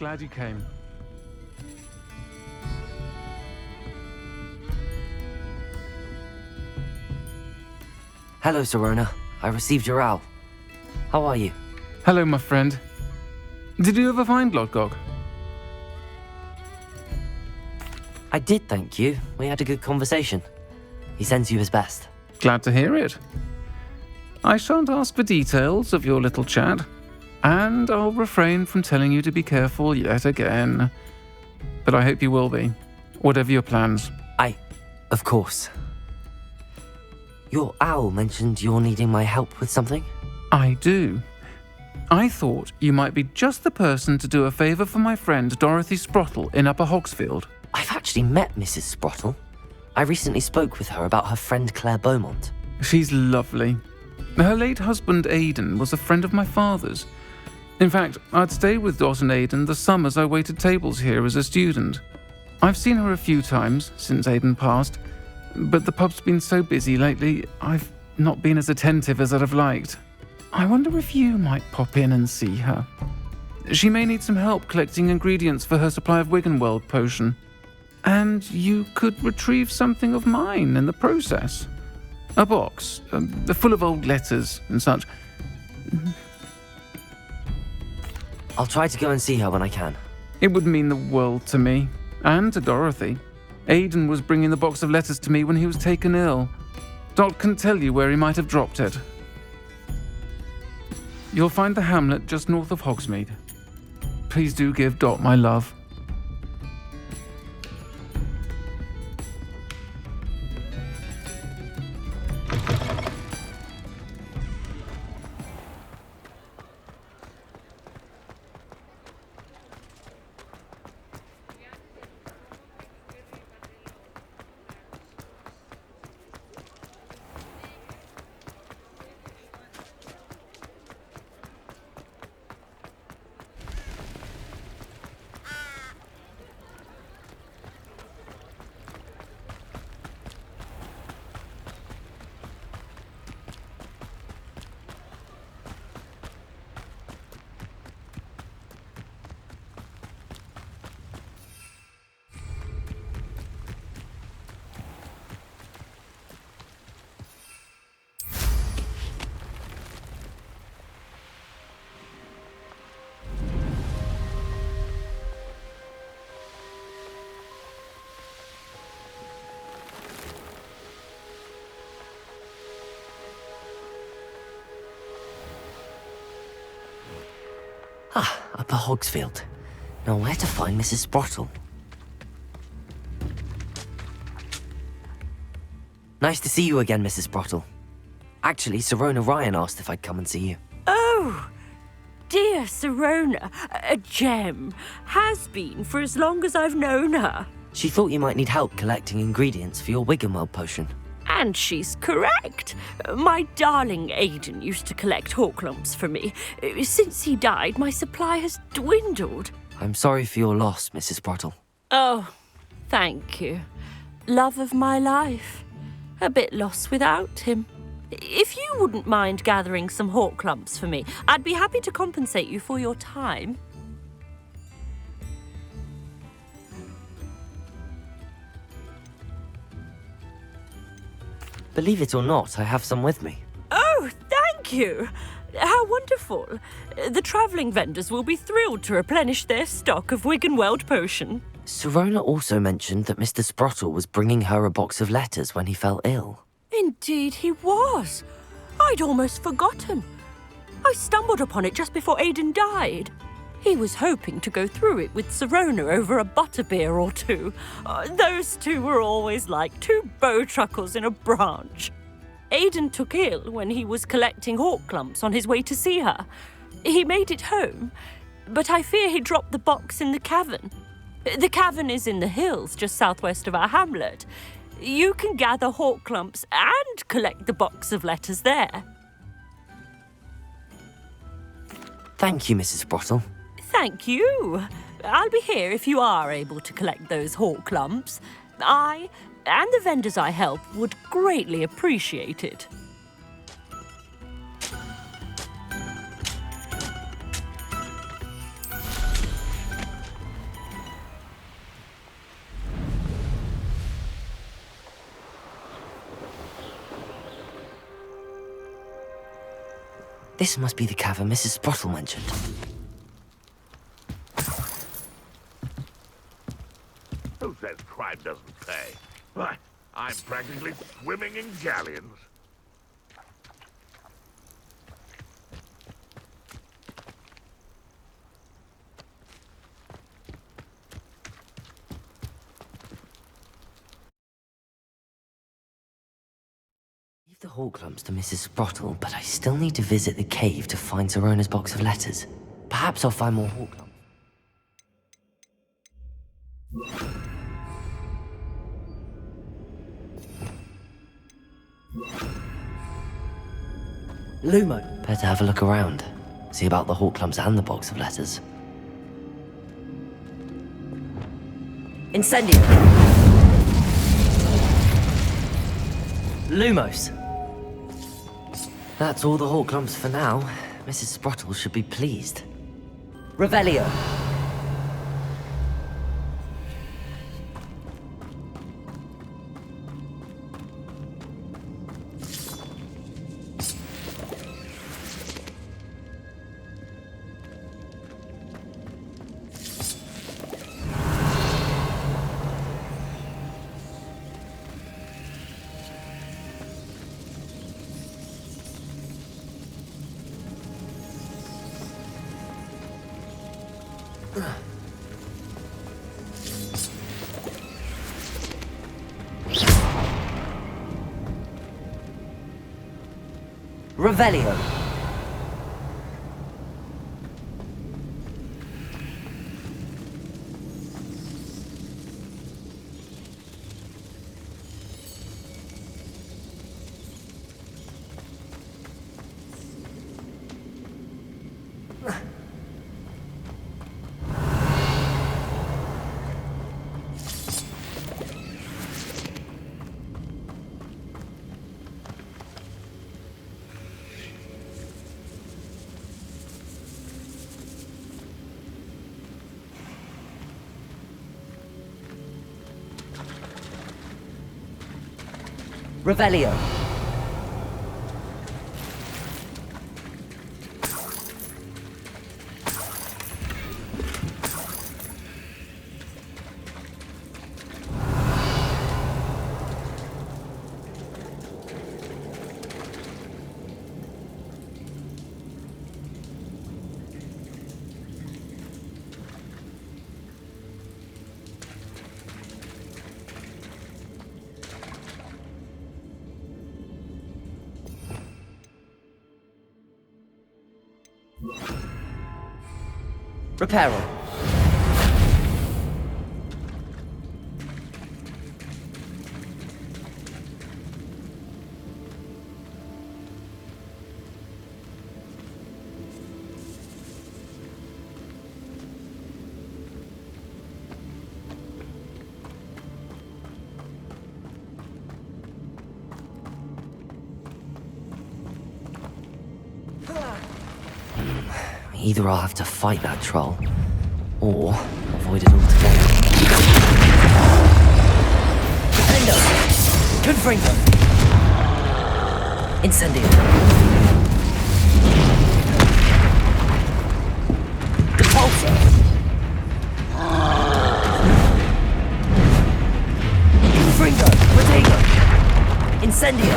glad you came. Hello, Sirona. I received your owl. How are you? Hello, my friend. Did you ever find Lodgok? I did, thank you. We had a good conversation. He sends you his best. Glad to hear it. I shan't ask for details of your little chat, and I'll refrain from telling you to be careful yet again. But I hope you will be, whatever your plans. Of course. Your owl mentioned you're needing my help with something? I do. I thought you might be just the person to do a favour for my friend Dorothy Sprottle in Upper Hogsfield. I've actually met Mrs. Sprottle. I recently spoke with her about her friend Claire Beaumont. She's lovely. Her late husband Aidan was a friend of my father's. In fact, I'd stayed with Dot and Aidan the summers I waited tables here as a student. I've seen her a few times since Aidan passed, but the pub's been so busy lately, I've not been as attentive as I'd have liked. I wonder if you might pop in and see her. She may need some help collecting ingredients for her supply of Wiggenweld potion. And you could retrieve something of mine in the process. A box, full of old letters and such. I'll try to go and see her when I can. It would mean the world to me, and to Dorothy. Aidan was bringing the box of letters to me when he was taken ill. Dot can tell you where he might have dropped it. You'll find the hamlet just north of Hogsmeade. Please do give Dot my love. Upper Hogsfield. Now where to find Mrs. Sprottle? Nice to see you again, Mrs. Sprottle. Actually, Sirona Ryan asked if I'd come and see you. Oh, dear Sirona, a gem. Has been for as long as I've known her. She thought you might need help collecting ingredients for your Wiggenweld potion. And she's correct. My darling Aidan used to collect hawk lumps for me. Since he died, my supply has dwindled. I'm sorry for your loss, Mrs. Sprottle. Oh, thank you. Love of my life. A bit lost without him. If you wouldn't mind gathering some hawk lumps for me, I'd be happy to compensate you for your time. Believe it or not, I have some with me. Oh, thank you. How wonderful. The travelling vendors will be thrilled to replenish their stock of Wiggenweld potion. Sirona also mentioned that Mr. Sprottle was bringing her a box of letters when he fell ill. Indeed he was. I'd almost forgotten. I stumbled upon it just before Aidan died. He was hoping to go through it with Sirona over a butterbeer or two. Those two were always like two bowtruckles in a branch. Aidan took ill when he was collecting hawk clumps on his way to see her. He made it home, but I fear he dropped the box in the cavern. The cavern is in the hills just southwest of our hamlet. You can gather hawk clumps and collect the box of letters there. Thank you, Mrs. Sprottle. Thank you. I'll be here if you are able to collect those hawk lumps. I and the vendors I help would greatly appreciate it. This must be the cavern Mrs. Sprottle mentioned. Who says crime doesn't pay? Why, I'm practically swimming in galleons. Leave the Horklumps to Mrs. Sprottle, but I still need to visit the cave to find Sirona's box of letters. Perhaps I'll find more Horklumps. Lumo. Better have a look around. See about the Horklumps and the box of letters. Incendio! Lumos. That's all the Horklumps for now. Mrs. Sprottle should be pleased. Revelio. Revelio. Revelio. Reparo. Either I'll have to fight that troll, or avoid it altogether. Defendo! Confringo! Incendio! Repulsor! Confringo! Protego! Incendio!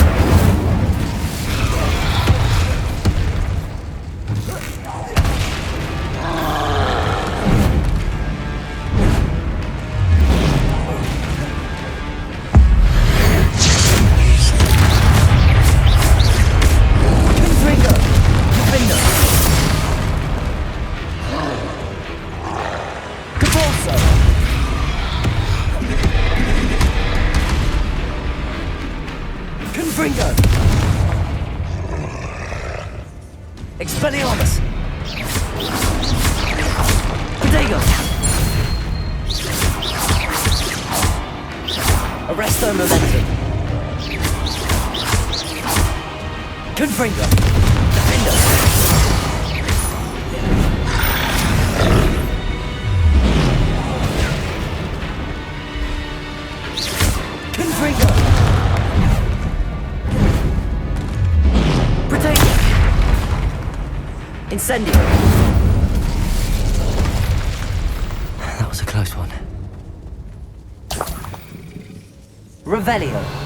Expelliarmus! Protego! Arresto Momentum! Confringo! Defendo! Confringo! Protego! Incendio! That was a close one. Revelio!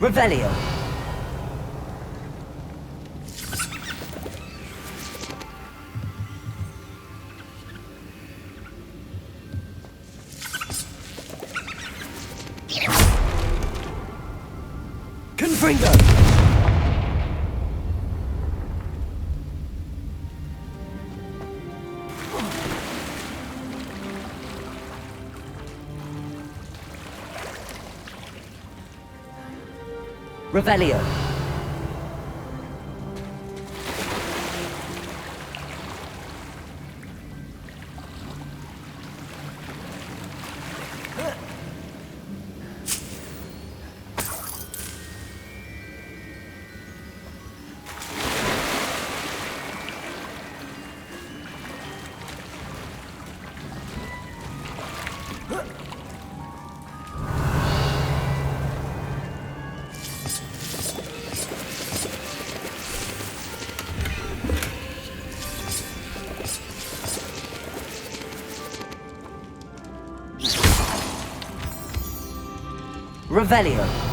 Revelio! Confringo! Revelio. Revelio.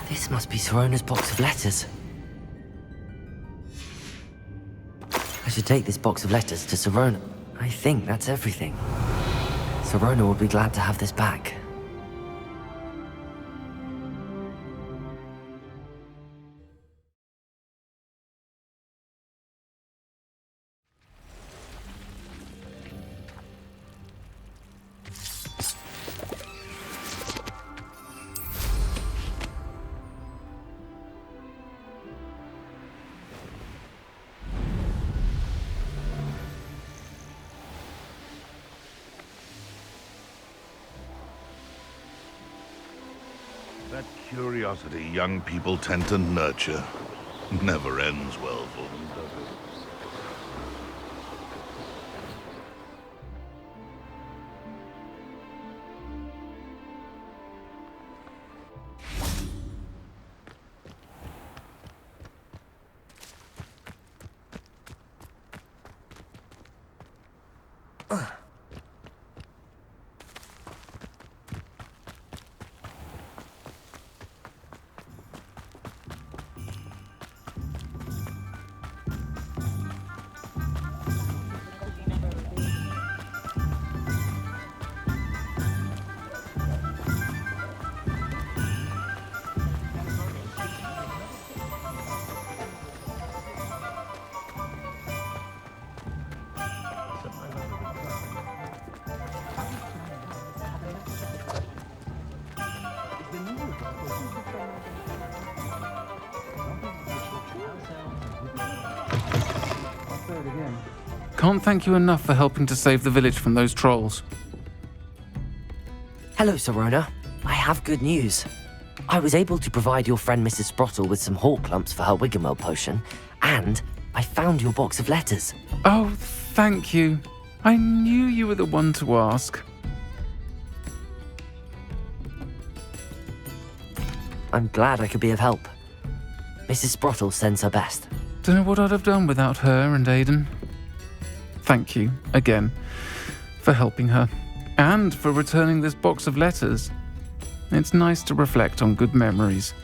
This must be Sirona's box of letters. I should take this box of letters to Sirona. I think that's everything. Sirona will be glad to have this back. That curiosity young people tend to nurture never ends well for them, does it? Can't thank you enough for helping to save the village from those trolls. Hello, Sirona. I have good news. I was able to provide your friend Mrs. Sprottle with some hawk lumps for her Wiggenweld potion, and I found your box of letters. Oh, thank you. I knew you were the one to ask. I'm glad I could be of help. Mrs. Sprottle sends her best. Don't know what I'd have done without her and Aidan. Thank you, again, for helping her. And for returning this box of letters. It's nice to reflect on good memories.